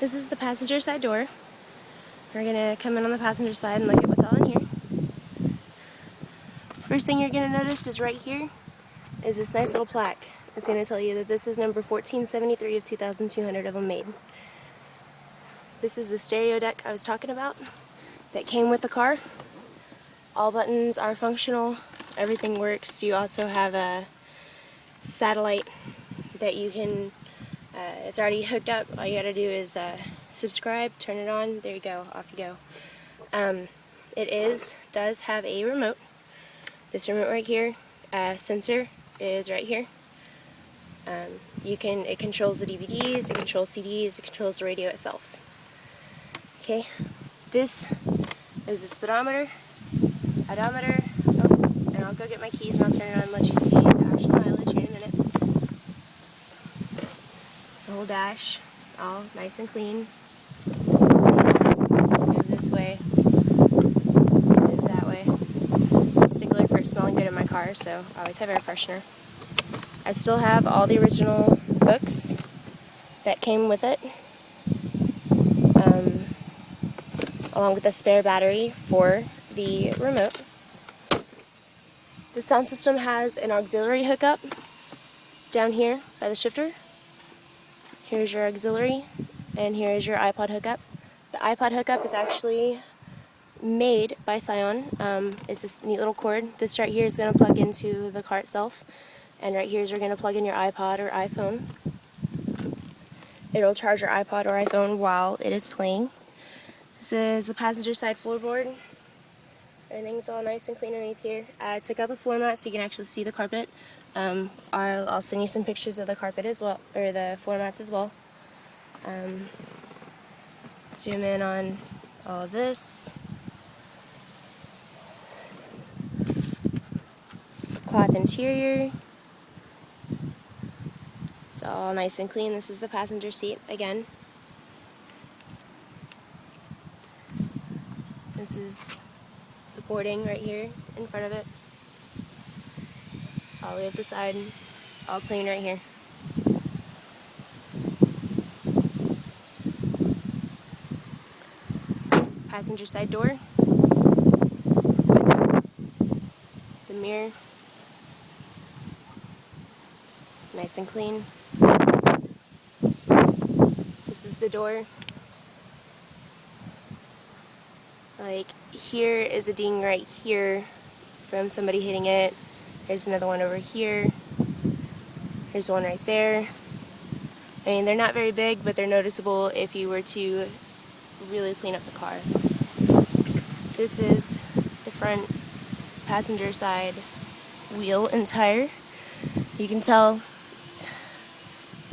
This is the passenger side door. We're going to come in on the passenger side and look at what's all in here. First thing you're going to notice is right here is this nice little plaque. It's going to tell you that this is number 1473 of 2,200 of them made. This is the stereo deck I was talking about that came with the car. All buttons are functional. Everything works. You also have a satellite that you can, it's already hooked up. All you gotta do is subscribe, turn it on, there you go, off you go. It does have a remote. This remote right here, sensor is right here. It controls the DVDs, it controls CDs, it controls the radio itself. Okay, this is the speedometer, odometer, and I'll go get my keys and I'll turn it on and let you see the actual mileage here in a minute. The whole dash, all nice and clean. Move this way, move that way. I'm a stickler for smelling good in my car, so I always have air freshener. I still have all the original books that came with it, along with a spare battery for the remote. The sound system has an auxiliary hookup down here by the shifter. Here's your auxiliary, and here is your iPod hookup. The iPod hookup is actually made by Scion. It's this neat little cord. This right here is going to plug into the car itself, and right here is you're going to plug in your iPod or iPhone. It'll charge your iPod or iPhone while it is playing. This is the passenger side floorboard. Everything's all nice and clean underneath here. I took out the floor mat so you can actually see the carpet. I'll send you some pictures of the carpet as well, or the floor mats as well. Zoom in on all of this. Cloth interior. It's all nice and clean. This is the passenger seat again. This is the boarding right here in front of it. All the way up the side, all clean right here. Passenger side door. The mirror. Nice and clean. This is the door. Like, here is a ding right here from somebody hitting it. There's another one over here. There's one right there. I mean, they're not very big, but they're noticeable if you were to really clean up the car. This is the front passenger side wheel and tire. You can tell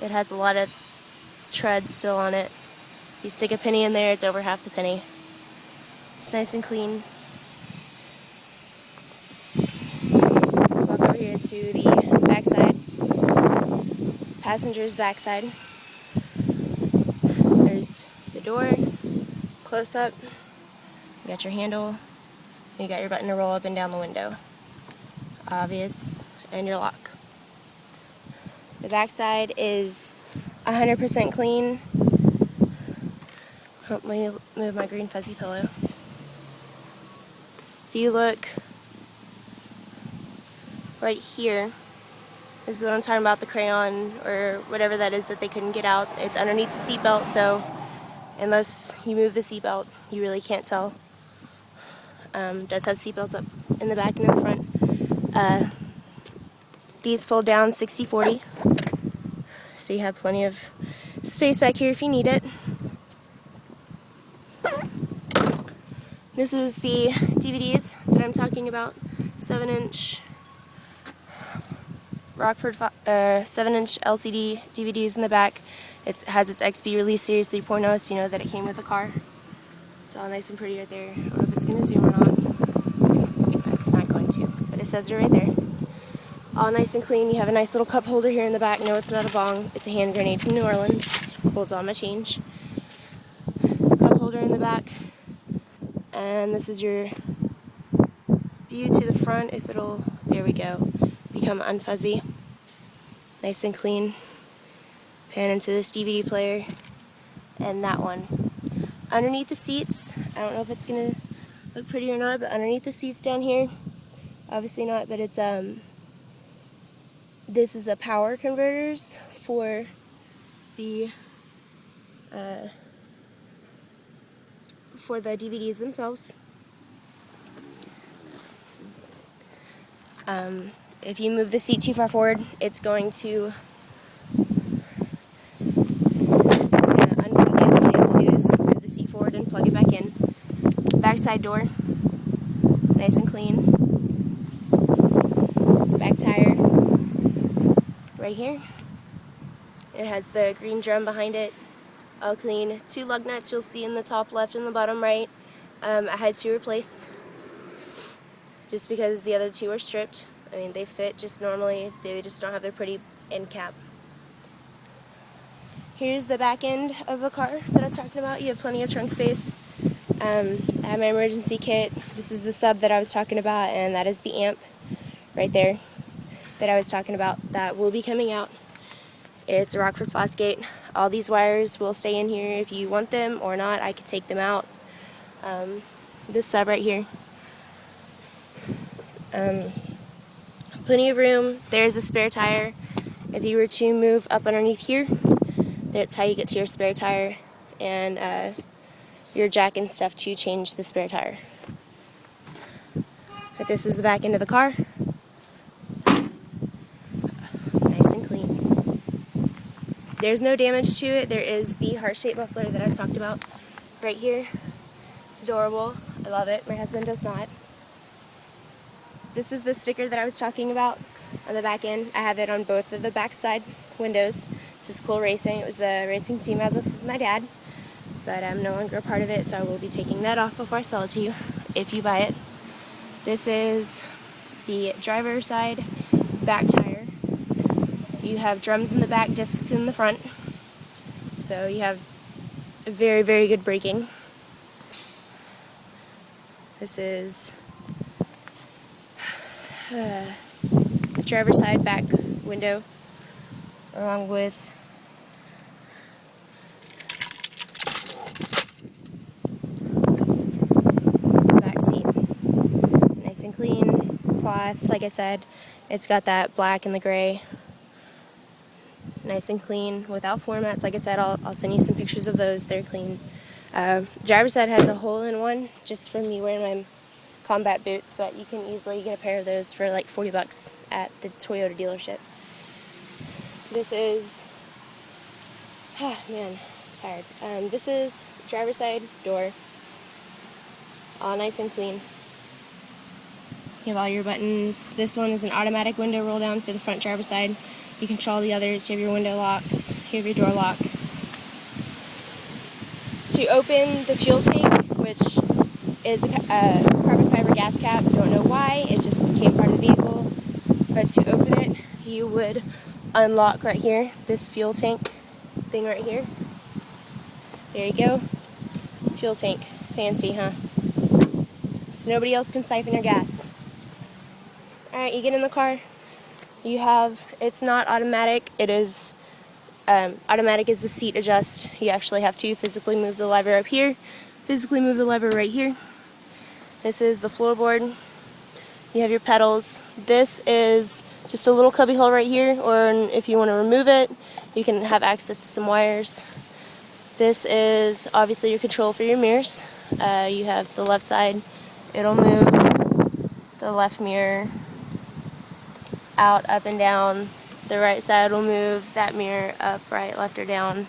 it has a lot of tread still on it. You stick a penny in there, it's over half the penny. It's nice and clean. Walk over here to the backside, passenger's backside. There's the door, close up. You got your handle, and you got your button to roll up and down the window. Obvious, and your lock. The backside is 100% clean. Let me move my green fuzzy pillow. If you look right here, this is what I'm talking about, the crayon or whatever that is that they couldn't get out. It's underneath the seatbelt, so unless you move the seatbelt, you really can't tell. It does have seatbelts up in the back and in the front. These fold down 60-40, so you have plenty of space back here if you need it. This is the DVDs that I'm talking about. 7-inch Rockford 7-inch LCD DVDs in the back. It has its XB Release Series 3.0, so you know that it came with the car. It's all nice and pretty right there. I don't know if it's going to zoom or not. It's not going to, but it says it right there. All nice and clean. You have a nice little cup holder here in the back. No, it's not a bong. It's a hand grenade from New Orleans. Holds all my change. Cup holder in the back. And this is your view to the front. If it'll, there we go, become unfuzzy. Nice and clean. Pan into this DVD player. and that one. Underneath the seats, I don't know if it's gonna look pretty or not, but underneath the seats down here, obviously not, but it's this is the power converters for the DVDs themselves. If you move the seat too far forward, it's going to unplug it. All you have to do is move the seat forward and plug it back in. Backside door, nice and clean. Back tire, right here. It has the green drum behind it, all clean. 2 lug nuts you'll see in the top left and the bottom right. I had to replace just because the other 2 are stripped. I mean, they fit just normally, they just don't have their pretty end cap. Here's the back end of the car that I was talking about. You have plenty of trunk space. I have my emergency kit. This is the sub that I was talking about, and that is the amp right there that I was talking about that will be coming out. It's a Rockford Fosgate. All these wires will stay in here if you want them or not. I could take them out. This sub right here. Plenty of room. There's a spare tire. If you were to move up underneath here, that's how you get to your spare tire and your jack and stuff to change the spare tire. But this is the back end of the car. Nice and clean. There's no damage to it. There is the heart-shaped muffler that I talked about right here. It's adorable. I love it. My husband does not. This is the sticker that I was talking about on the back end. I have it on both of the back side windows. This is Cool Racing. It was the racing team I was with my dad, but I'm no longer a part of it, so I will be taking that off before I sell it to you, if you buy it. This is the driver's side back tire. You have drums in the back, discs in the front, so you have very, very good braking. This is the driver's side back window, along with the back seat. Nice and clean, cloth, like I said. It's got that black and the gray. Nice and clean, without floor mats. Like I said, I'll send you some pictures of those. They're clean. Driver's side has a hole-in-one, just for me wearing my combat boots, but you can easily get a pair of those for like $40 at the Toyota dealership. This is, man, I'm tired. This is driver's side door, all nice and clean. You have all your buttons. This one is an automatic window roll down for the front driver's side. You control the others. You have your window locks. You have your door lock. To open the fuel tank, which is a carbon fiber gas cap. Don't know why. It just became part of the vehicle. But to open it, you would unlock right here, this fuel tank thing right here. There you go. Fuel tank. Fancy, huh? So nobody else can siphon your gas. Alright, you get in the car. You have, it's not automatic. It is, automatic is the seat adjust. You actually have to physically move the lever up here, physically move the lever right here. This is the floorboard. You have your pedals. This is just a little cubby hole right here, or if you want to remove it, you can have access to some wires. This is obviously your control for your mirrors. You have the left side. It'll move the left mirror out, up, and down. The right side will move that mirror up, right, left, or down.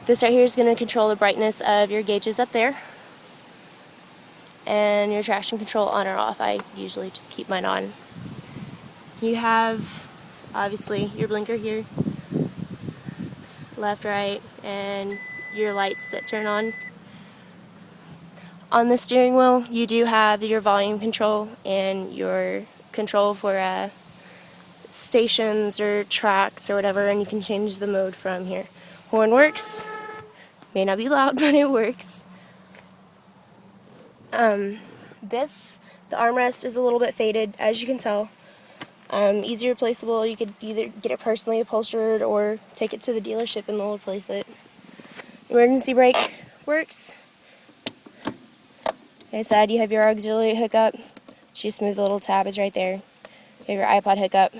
This right here is going to control the brightness of your gauges up there. And your traction control on or off. I usually just keep mine on. You have, obviously, your blinker here, left, right, and your lights that turn on. On the steering wheel, you do have your volume control and your control for stations or tracks or whatever, and you can change the mode from here. Horn works. May not be loud, but it works. The armrest is a little bit faded, as you can tell. Easy replaceable. You could either get it personally upholstered or take it to the dealership and they'll replace it. Emergency brake works. Like I said, you have your auxiliary hookup. Just move the little tab, it's right there. You have your iPod hookup.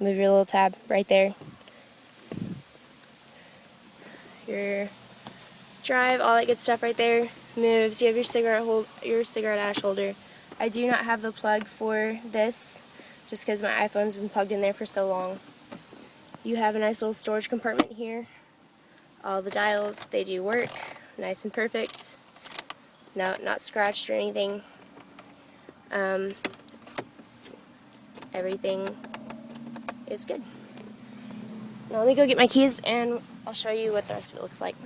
Move your little tab right there. Your drive, all that good stuff right there moves. You have your cigarette ash holder. I do not have the plug for this, just because my iPhone's been plugged in there for so long. You have a nice little storage compartment here. All the dials, they do work, nice and perfect. No, not scratched or anything. Everything is good. Now let me go get my keys and I'll show you what the rest of it looks like.